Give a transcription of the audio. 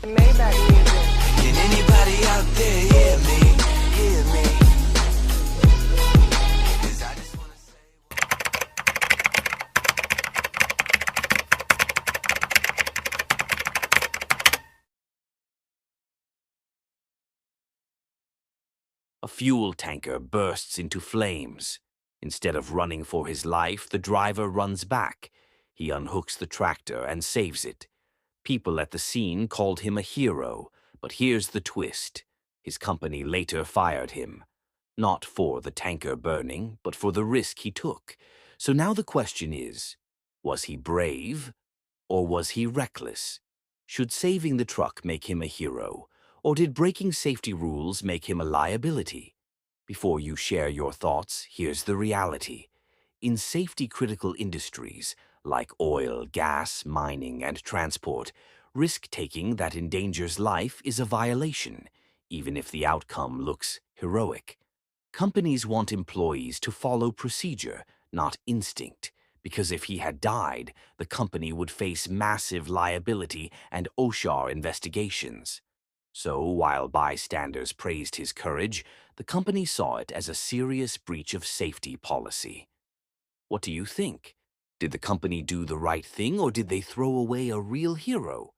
Maybach music. Can anybody out there hear me? Hear me? 'Cause I just wanna say A fuel tanker bursts into flames. Instead of running for his life, the driver runs back. He unhooks the tractor and saves it. People at the scene called him a hero, but here's the twist. His company later fired him. Not for the tanker burning, but for the risk he took. So now the question is, was he brave or was he reckless? Should saving the truck make him a hero, or did breaking safety rules make him a liability? Before you share your thoughts, here's the reality. In safety-critical industries, like oil, gas, mining, and transport, risk-taking that endangers life is a violation, even if the outcome looks heroic. Companies want employees to follow procedure, not instinct, because if he had died, the company would face massive liability and OSHA investigations. So, while bystanders praised his courage, the company saw it as a serious breach of safety policy. What do you think? Did the company do the right thing, or did they throw away a real hero?